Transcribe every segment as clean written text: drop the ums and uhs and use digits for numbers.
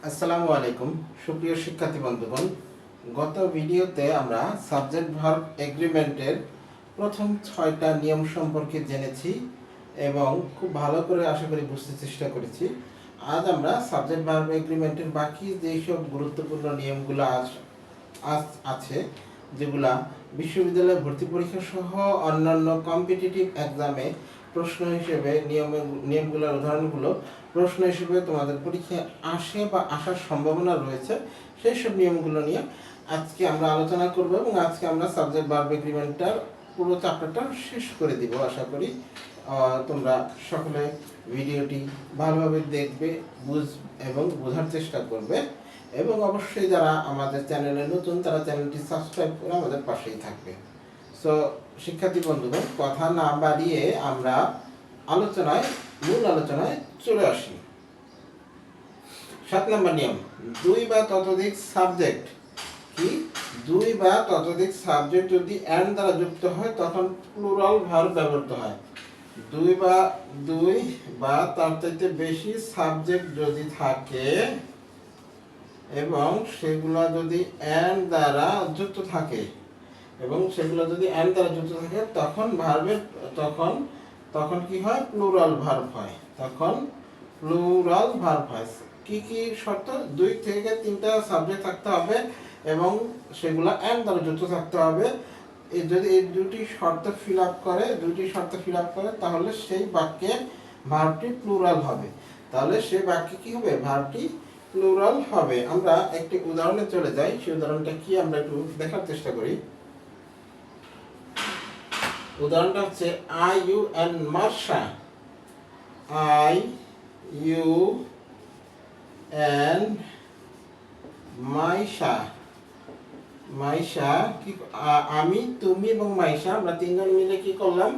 আসসালামু আলাইকুম সুপ্রিয় শিক্ষার্থী বন্ধুগণ, গত ভিডিওতে আমরা সাবজেক্ট ভার্ব এগ্রিমেন্টের প্রথম 6টা নিয়ম সম্পর্কে জেনেছি এবং খুব ভালো করে আশা করি বুঝতে চেষ্টা করেছি। আজ আমরা সাবজেক্ট ভার্ব এগ্রিমেন্টের বাকি যেসব গুরুত্বপূর্ণ নিয়মগুলো আছে, যেগুলা বিশ্ববিদ্যালয়ে ভর্তি পরীক্ষা সহ অন্যান্য কম্পিটিটিভ এক্সামে প্রশ্ন হিসেবে নিয়মগুলোর উদাহরণগুলো প্রশ্ন হিসেবে তোমাদের পরীক্ষায় আসে বা আসার সম্ভাবনা রয়েছে, সেই সব নিয়মগুলো নিয়ে আজকে আমরা আলোচনা করব এবং আজকে আমরা সাবজেক্ট ভার্ব এগ্রিমেন্টটার পুরো চ্যাপ্টারটা শেষ করে দিব। আশা করি তোমরা সকলে ভিডিওটি ভালোভাবে দেখবে, এবং বোঝার চেষ্টা করবে এবং অবশ্যই যারা আমাদের চ্যানেলে নতুন তারা চ্যানেলটি সাবস্ক্রাইব করে আমাদের পাশেই থাকবে। সো শিক্ষার্থী বন্ধুগণ, কথা না বাড়িয়ে আমরা মূল আলোচনায় চলে আসি। 7 নম্বর নিয়ম, 2 বা ততোধিক সাবজেক্ট কি 2 বা ততোধিক সাবজেক্ট যদি এন্ড দ্বারা যুক্ত হয় তখন প্লুরাল ভার্ব ব্যবহৃত হয়। 2 বা তার চাইতে বেশি সাবজেক্ট যদি থাকে এবং সেগুলো যদি এন্ড দ্বারা যুক্ত থাকে তখন তখন কি হয়? প্লুরাল ভার্ব হয়। কি কি শর্ত? 2 থেকে 3টা সাবজেক্ট থাকতে হবে এবং সেগুলো এন্ড দ্বারা যুক্ত থাকতে হবে। যদি এই দুটি শর্ত ফিল আপ করে তাহলে সেই বাক্যে ভার্বটি প্লুরাল হবে। তাহলে সেই বাক্যে কি হবে? ভার্বটি প্লুরাল হবে। আমরা একটি উদাহরণে চলে যাই। সেই উদাহরণটা কি আমরা একটু দেখার চেষ্টা করি। উদাহরণটা হচ্ছে I you and Marsha. I you and Maisha কি আমি, তুমি এবং মাইশা আমরা তিনজন মিলে কি করলাম?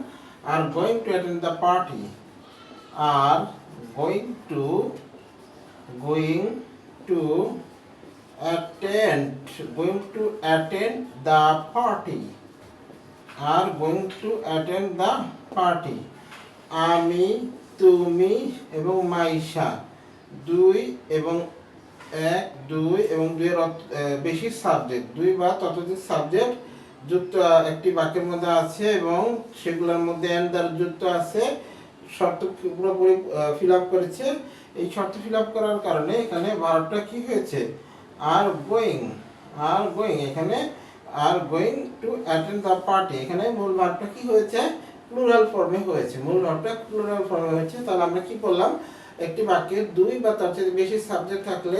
Are going to attend the party. Are going to attend the party. আমি, তুমি এবং মাইশা 2 এবং 2 এর বেশি সাবজেক্ট, 2 বা ততোধিক সাবজেক্ট যুক্ত একটি বাক্যের মধ্যে আছে এবং সেগুলোর মধ্যে এন্ড দ্বারা যুক্ত আছে। শর্ত পুরোপুরি ফিল আপ করেছে। এই শর্ত ফিল আপ করার কারণে এখানে ভার্বটা কি হয়েছে? আর গোয়িং এখানে are going to attend the party, এখানে মূল ভার্বটা কি হয়েছে? প্লুরাল ফর্মে হয়েছে। তাহলে আমরা কি বললাম? একটি বাক্যে 2 বা তার চেয়ে বেশি সাবজেক্ট থাকলে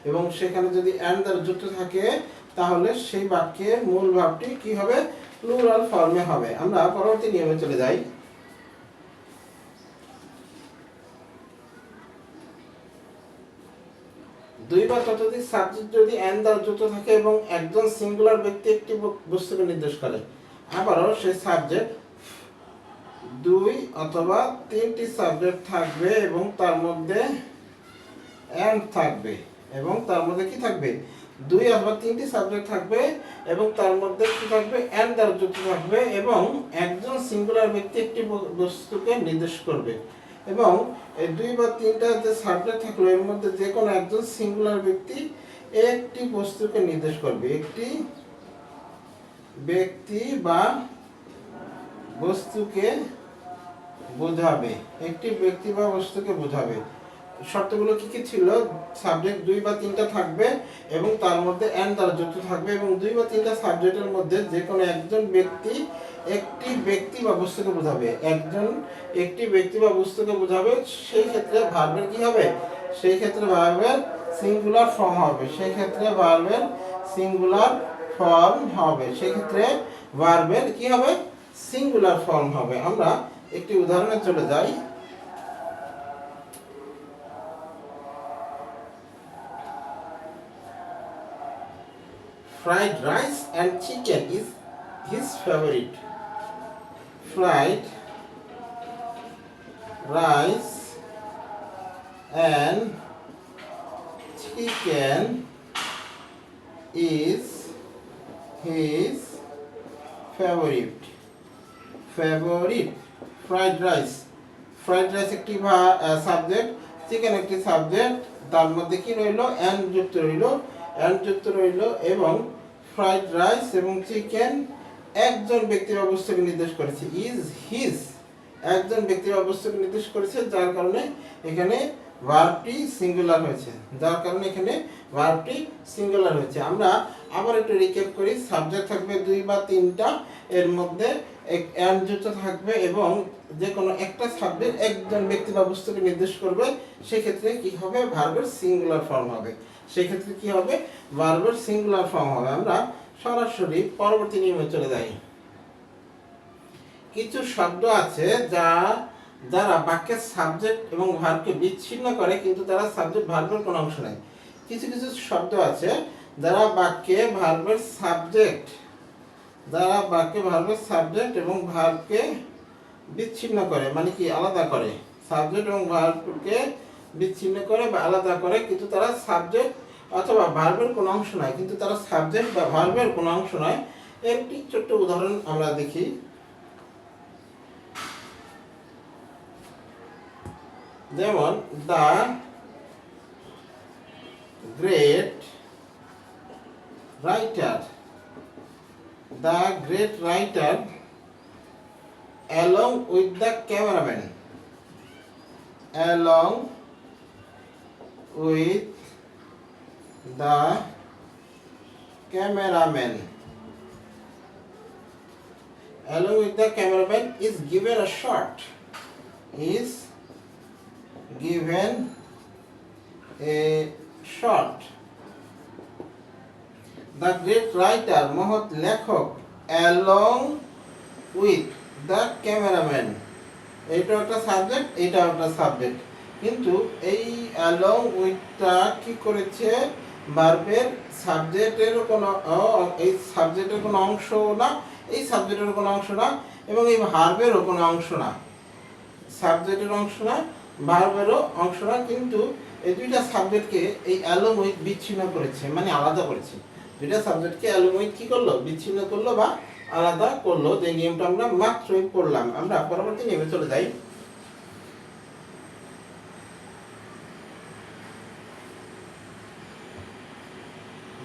এবং সেখানে যদি এন্ড দ্বারা যুক্ত থাকে তাহলে সেই বাক্যের মূল ভার্বটি কি হবে? প্লুরাল ফর্মে হবে। আমরা পরবর্তী নিয়মে চলে যাই। 2 বা ততোধিক সাবজেক্ট যদি এন্ড দ্বারা যুক্ত থাকে এবং একজন সিঙ্গুলার ব্যক্তি একটি বস্তুকে নির্দেশ করে। আবারও সেই সাবজেক্ট 2 অথবা 3টি সাবজেক্ট থাকবে এবং তার মধ্যে এন্ড থাকবে এবং তার মধ্যে কি থাকবে? 2 অথবা 3টি সাবজেক্ট থাকবে এবং তার মধ্যে কি থাকবে? এন্ড দ্বারা যুক্ত থাকবে এবং একজন সিঙ্গুলার ব্যক্তি একটি বস্তুকে নির্দেশ করবে। এবং এই 2 বা 3টা যে সাবজেক্ট থাকলো এর মধ্যে যে কোনো একজন সিঙ্গুলার ব্যক্তি একটি বস্তুকে নির্দেশ করবে, একটি ব্যক্তি বা বস্তুকে বোঝাবে। শর্তগুলো কি কি ছিল? সাবজেক্ট 2 বা 3টা থাকবে এবং তার মধ্যে এন্ড দ্বারা যুক্ত থাকবে এবং 2 বা 3টা সাবজেক্টের মধ্যে যে কোনো একজন ব্যক্তি একটি ব্যক্তি বা বস্তুকে বোঝাবে। সেই ক্ষেত্রে ভার্বের কি হবে? ভার্বের সিঙ্গুলার ফর্ম হবে। সিঙ্গুলার ফর্ম হবে। আমরা একটি উদাহরণে চলে যাই। Fried rice and chicken is his favorite. Fried rice and chicken is his favorite. Fried rice একটি সাবজেক্ট, চিকেন একটি সাবজেক্ট, তার মধ্যে কি রইল, অ্যান্ড যুক্ত রইল এবং ফ্রাইড রাইস এবং চিকেন একজন ব্যক্তি বা বস্তুকে নির্দেশ করেছে, ইজ হিজ, একজন ব্যক্তি বা বস্তুকে নির্দেশ করেছে, যার কারণে এখানে ভার্বটি সিঙ্গুলার হয়েছে। আমরা আবার একটু রিক্যাপ করি। সাবজেক্ট থাকবে 2 বা 3টা, এর মধ্যে অ্যান্ড যুক্ত থাকবে এবং যে কোনো একটা সাবজেক্ট একজন ব্যক্তি বা বস্তুকে নির্দেশ করবে, সেক্ষেত্রে কি হবে, ভার্বের সিঙ্গুলার ফর্ম হবে। আমরা সরাসরি পরবর্তী নিয়মে চলে যাই। কিছু শব্দ আছে যারা বাক্যের সাবজেক্ট এবং ভার্বকে বিচ্ছিন্ন করে, কিন্তু তারা সাবজেক্ট ভার্বের কোনো অংশ নেই। কিছু শব্দ আছে যারা বাক্যে ভার্বের সাবজেক্ট এবং ভার্বকে বিচ্ছিন্ন করে, মানে কি আলাদা করে, সাবজেক্ট এবং ভার্বকে বিচ্ছিন্ন করে বা আলাদা করে, কিন্তু তারা সাবজেক্ট অথবা ভার্বের কোনো অংশ নয়। একটি ছোট্ট উদাহরণ আমরা দেখি। যেমন the great writer along with the cameraman is given a shot. The great writer, মহৎ লেখক, along with the cameraman, এইটা একটা সাবজেক্ট, কিন্তু এই along with টা কি করেছে, ভার্বের সাবজেক্টের কোনো অংশ না, এবং এই ভার্বেরও কোনো অংশ না, ভার্বেরও অংশ না, কিন্তু এই দুইটা সাবজেক্টকে এই along with বিচ্ছিন্ন করেছে, মানে আলাদা করেছে। দুইটা সাবজেক্টকে along with কি করলো, বিচ্ছিন্ন করলো বা আলাদা করলো। যে নিয়মটা আমরা মাত্রই পড়লাম। আমরা পরবর্তী নিয়মে চলে যাই।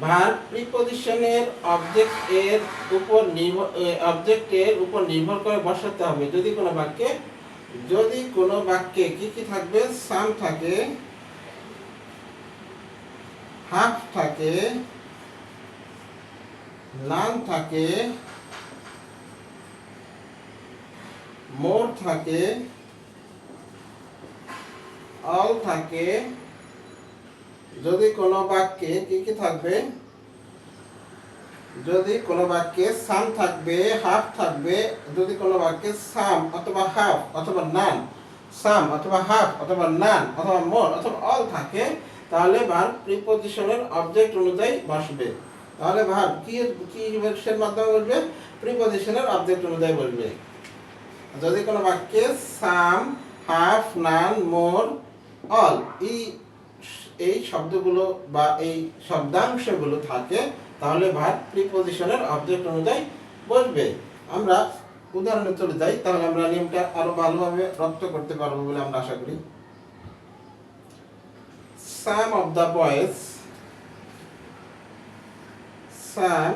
ভার্ব প্রিপজিশনের অবজেক্টের উপর নির্ভর করে বসাতে হবে। যদি কোনো বাক্যে কি থাকবে, সাম থাকে, হাফ থাকে, নান থাকে, মোর থাকে, অল থাকে। যদি কোনো বাক্যে কি থাকবে, যদি কোনো বাক্যে সাম থাকবে, হাফ থাকবে, যদি কোনো বাক্যে সাম অথবা হাফ অথবা নান, সাম অথবা হাফ অথবা নান অথবা মোর অথবা অল থাকে, তাহলে ভার্ব প্রিপজিশনের অবজেক্ট অনুযায়ী বসবে। তাহলে ভার্ব কি এর মাধ্যমে বসবে, প্রিপজিশনের অবজেক্ট অনুযায়ী বসবে। যদি কোনো বাক্যে সাম, হাফ, নান, মোর, অল এই শব্দগুলো বা এই শব্দাংশগুলো থাকে, তাহলে ভার্ব প্রিপজিশনের অবজেক্ট অনুযায়ী বসবে। আমরা উদাহরণে চলে যাই, তাহলে আমরা নিয়মটা আরো ভালোভাবে রপ্ত করতে পারবো বলে আমরা আশা করি। Some of the boys are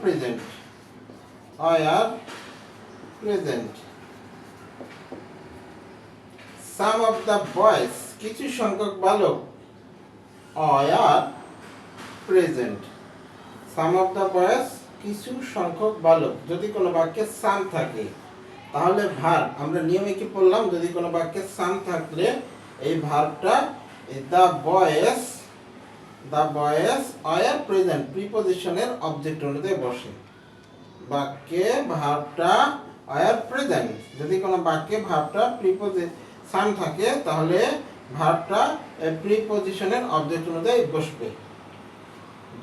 present. Some of the boys, কিছু সংখ্যক বালক, are present. Some of the boys, কিছু সংখ্যক বালক। যদি কোনো বাক্যে সাম থাকে, তাহলে ভার্ব, আমরা নিয়মে কি পড়লাম, যদি কোনো বাক্যে সাম থাকলে এই ভার্বটা the boys are present প্রিপজিশনের অবজেক্ট অনুযায়ী বসে। বাক্যে ভার্বটা are present, যদি কোনো বাক্যে ভার্বটা সাম থাকে, তাহলে ভার্বটা প্রিপজিশনের অবজেক্ট অনুযায়ী বসবে।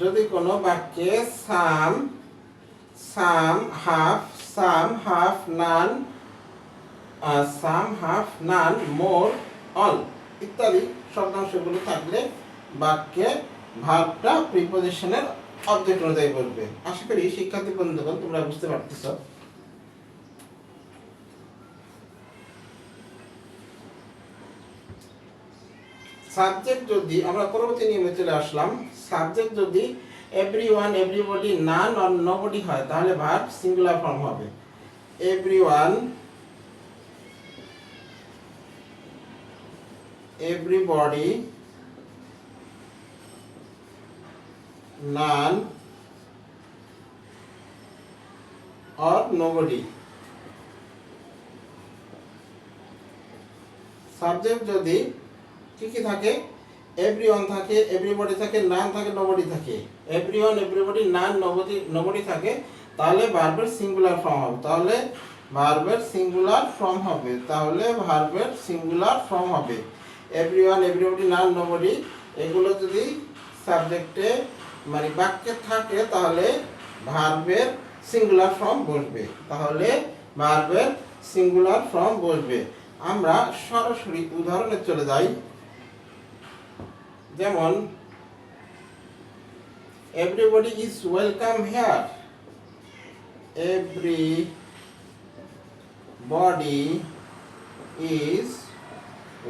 যদি কোনো বাক্যে সাম, হাফ, নান, মোর, অল ইত্যাদি শব্দাংশগুলো থাকলে বাক্যে ভার্বটা প্রিপজিশনের অবজেক্ট অনুযায়ী বসবে। আশা করি শিক্ষার্থী বন্ধুগণ তোমরা বুঝতে পারতেছো। সাবজেক্ট যদি আমরা পরবর্তী নিয়মে চলে আসলাম, সাবজেক্ট যদি everyone, everybody, none or nobody হয় তাহলে ভার্ব সিঙ্গুলার ফর্ম হবে। Everyone, everybody, none or nobody. Subject যদি কি থাকে, এভরিওয়ান থাকে, এভরিবডি থাকে, নান থাকে, নোবডি থাকে। এভরিওয়ান, এভরিবডি, নান, নোবডি থাকে তাহলে ভার্বের সিঙ্গুলার ফর্ম হবে। তাহলে ভার্বের সিঙ্গুলার ফর্ম হবে। তাহলে ভার্বের সিঙ্গুলার ফর্ম হবে। এভরিওয়ান, এভরিবডি, নান, নোবডি এগুলো যদি সাবজেক্টে মানে বাক্যে থাকে তাহলে ভার্বের সিঙ্গুলার ফর্ম বসবে। তাহলে ভার্বের সিঙ্গুলার ফর্ম বসবে। আমরা সরাসরি উদাহরণে চলে যাই। যেমন everybody is welcome here, everybody is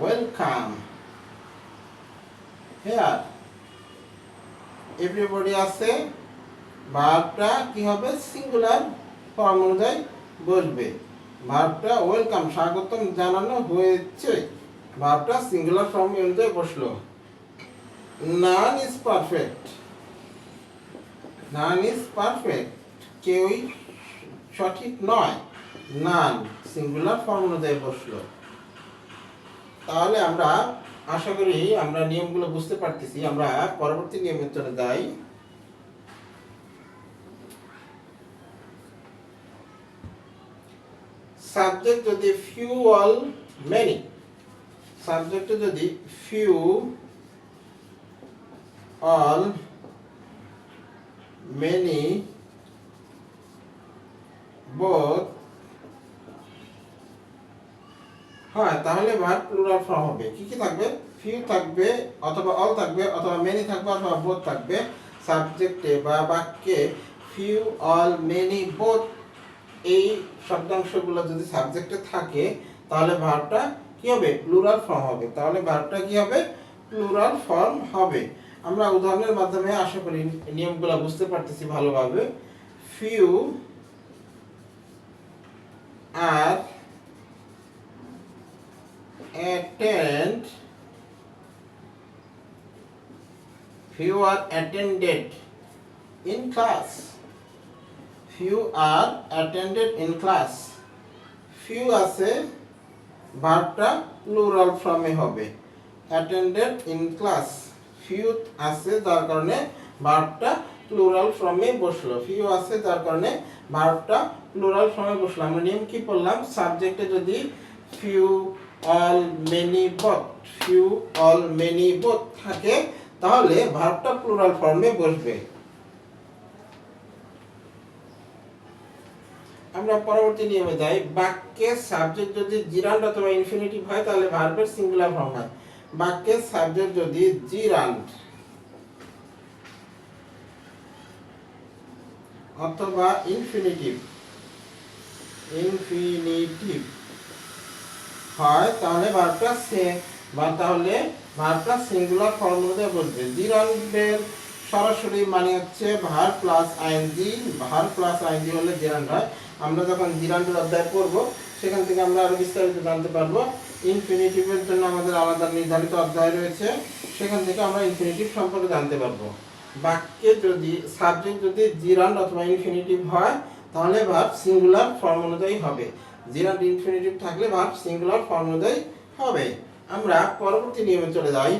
welcome here। everybody আছে, ভার্বটা কি হবে, সিঙ্গুলার ফর্ম অনুযায়ী বসবে। ভার্বটা ওয়েলকাম, স্বাগতম জানানো হয়েছে, ভার্বটা সিঙ্গুলার ফর্ম অনুযায়ী বসলো। নান is perfect, naan is perfect কেউই সঠিক নয়, নান সিঙ্গুলার ফর্ম অনুযায়ী বসলো। তাহলে আমরা আশা করি আমরা নিয়মগুলো বুঝতে পারতেছি। আমরা পরবর্তী নিয়মে চলে যাই। সাবজেক্ট যদি ফিউ, অল, মেনি, সাবজেক্ট যদি ফিউ, অল, মেনি, বোথ হয় তাহলে ভার্ব প্লুরাল ফর্ম হবে। কি কি থাকবে, ফিউ থাকবে অথবা অল থাকবে অথবা মেনি থাকবে অথবা বোথ থাকবে। সাবজেক্টে বা বাক্যে ফিউ, অল, মেনি, বোথ এই শব্দাংশগুলো যদি সাবজেক্টে থাকে তাহলে ভার্বটা কি হবে, প্লুরাল ফর্ম হবে। তাহলে ভার্বটা কি হবে, প্লুরাল ফর্ম হবে। আমরা উদাহরণের মাধ্যমে আশা করি নিয়মগুলো বুঝতে পারতেছি ভালোভাবে। Few are attend, few are attended in class, few are attended in class। few আছে, ভার্বটা প্লুরাল ফর্মে হবে, attended in class। few আছে যার কারণে ভার্বটা প্লুরাল ফর্মে বসলো। few আছে যার কারণে ভার্বটা প্লুরাল ফর্মে বসলো। আমরা নিয়ম কি পড়লাম, সাবজেক্টে যদি few, all, many, both, few, all, many, both থাকে তাহলে ভার্বটা প্লুরাল ফর্মে বসবে। আমরা পরবর্তী নিয়মে যাই। বাক্যের সাবজেক্ট যদি জিরান্ড অথবা ইনফিনিটিভ হয় তাহলে ভার্বের সিঙ্গুলার ফর্ম হয়। বাক্যের সাবজেক্ট যদি জিরান্ড অথবা ইনফিনিটিভ হয় তাহলে ভার্বটা সিঙ্গুলার ফর্ম অনুযায়ী বসবে। জিরান্ডের সরাসরি মানে হচ্ছে verb plus ING, verb plus ING হলে জিরান্ড হয়। আমরা যখন জিরান্ডের অধ্যায় পড়ব সেখান থেকে আমরা আরো বিস্তারিত জানতে পারবো। ইনফিনিটিভের জন্য আমাদের আলাদা নির্ধারিত অধ্যায় রয়েছে, সেখান থেকে আমরা ইনফিনিটিভ সম্পর্কে জানতে পারবো। বাক্যে যদি সাবজেক্ট যদি জিরান্ড অথবা ইনফিনিটিভ হয় তাহলে ভার্ব সিঙ্গুলার ফর্ম অনুযায়ী হবে। জিরান্ড ইনফিনিটিভ থাকলে ভার্ব সিঙ্গুলার ফর্ম অনুযায়ী হবে। আমরা পরবর্তী নিয়মে চলে যাই।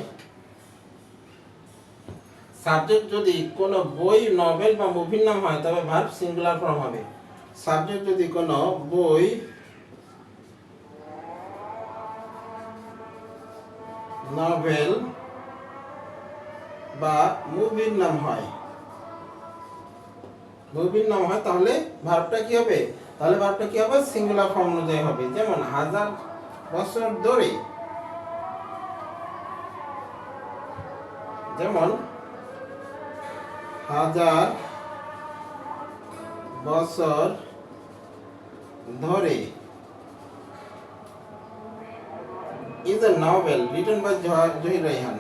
সাবজেক্ট যদি কোনো বই, নভেল বা মুভির নাম হয় তবে ভার্ব সিঙ্গুলার ফর্ম হবে। সাবজেক্ট যদি কোনো বই, নভেল বা মুভির নাম হয় তাহলে ভার্বটা কি হবে, সিঙ্গুলার ফর্ম অনুযায়ী হবে। যেমন হাজার বছর ধরে, যেমন হাজার বছর ধরে is a novel written by Zahir Raihan.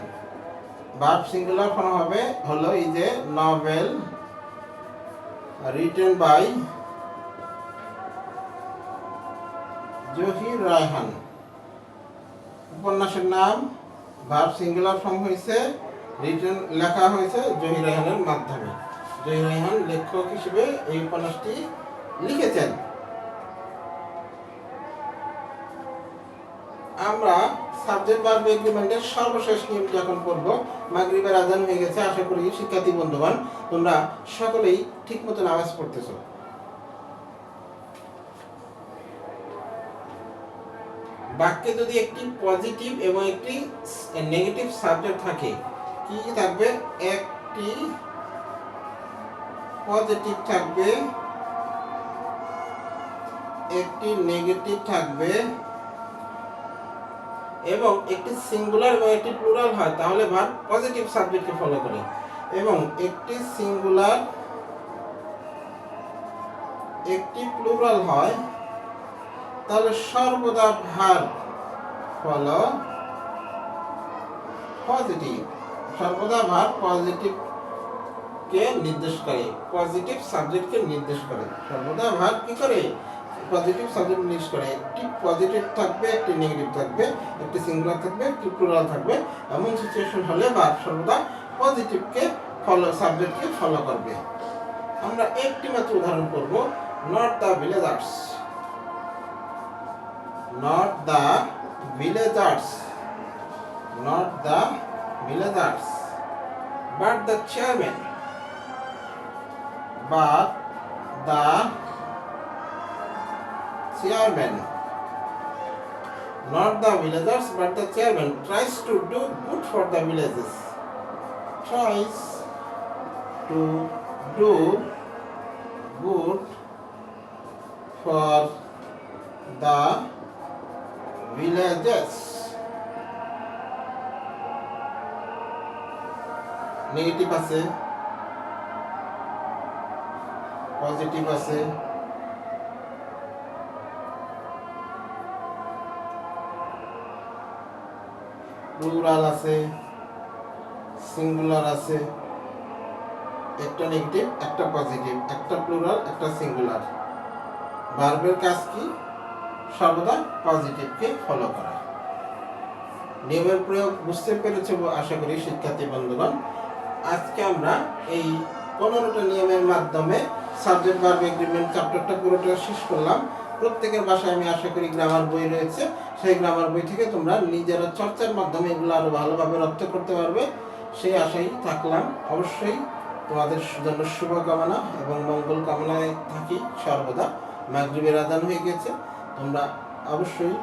Verb singular form হবে হলো is a novel written by Zahir Raihan. উপন্যাসের নাম ভার্ব সিঙ্গুলার ফর্ম হয়েছে রিটেন, লেখা হয়েছে জহির রায়হানের মাধ্যমে। জহির রায়হান লেখক হিসেবে এই উপন্যাসটি লিখেছেন। আমরা সাবজেক্ট ভার্ব এগ্রিমেন্টের সর্বশেষ নিয়মটি এখন পড়ব। মাগরিবের আজান হয়ে গেছে, আশা করি শিক্ষার্থী বন্ধুগণ তোমরা সকলেই ঠিকমতো নামাজ পড়তেছো। বাক্যে যদি একটি পজিটিভ এবং একটি নেগেটিভ সাবজেক্ট থাকে, কি থাকবে? একটি পজিটিভ থাকবে, একটি নেগেটিভ থাকবে এবং একটি সিঙ্গুলার এবং একটি প্লুরাল হয় তাহলে ভার্ব পজিটিভ সাবজেক্টকে ফলো করে, এবং একটি সিঙ্গুলার একটি প্লুরাল হয় তাহলে সর্বদা ভার্ব ফলো পজিটিভ, সর্বদা ভার্ব পজিটিভ কে নির্দেশ করে, পজিটিভ সাবজেক্টকে নির্দেশ করে। সর্বদা ভার্ব কি করে? পজিটিভ সাবজেক্ট নির্দেশ করে। একটি পজিটিভ থাকবে, একটি নেগেটিভ থাকবে, একটি সিঙ্গুলার থাকবে, একটি প্লুরাল থাকবে। এমন সিচুয়েশন হলে ভার্ব সর্বদা পজিটিভকে ফলো, সাবজেক্টকে ফলো করবে। আমরা একটি মাত্র উদাহরণ করব, not the villagers. Not the villagers, not the villagers, but the chairman, but the chairman, not the villagers but the chairman tries to do good for the villages, tries to do good for the villages. Negative আছে, positive আছে, plural আছে, singular আছে। একটা negative, একটা positive, একটা plural, একটা singular. ভার্বের কাজ কি? সর্বদা পজিটিভকে ফলো করা। নিয়মের প্রয়োগ বুঝতে পেরেছ আশা করি শিক্ষার্থী বন্ধুগণ। আজকে আমরা এই 15টা নিয়মের মাধ্যমে সাবজেক্ট ভার্ব এগ্রিমেন্ট চ্যাপ্টারটা পুরোটা শেষ করলাম। প্রত্যেকের বাসায় আমি আশা করি গ্রামার বই রয়েছে, সেই গ্রামার বই থেকে তোমরা নিজেরা চর্চার মাধ্যমে এগুলো আরো ভালোভাবে রপ্ত করতে পারবে, সেই আশাই থাকলাম। অবশ্যই তোমাদের জন্য শুভকামনা এবং মঙ্গল কামনায় থাকি সর্বদা। মাগরিবের আজান হয়ে গেছে, তোমরা অবশ্যই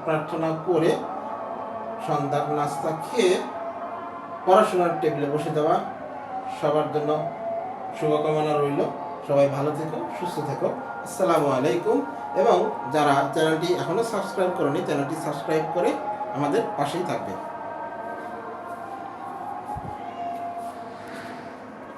প্রার্থনা করে সন্ধ্যার নাস্তা খেয়ে পড়াশোনার টেবিলে বসে দেওয়া। সবার জন্য শুভকামনা রইল। সবাই ভালো থেকো, সুস্থ থেকো। আসসালামু আলাইকুম। এবং যারা চ্যানেলটি এখনো সাবস্ক্রাইব করেনি, চ্যানেলটি সাবস্ক্রাইব করে আমাদের পাশেই থাকবে।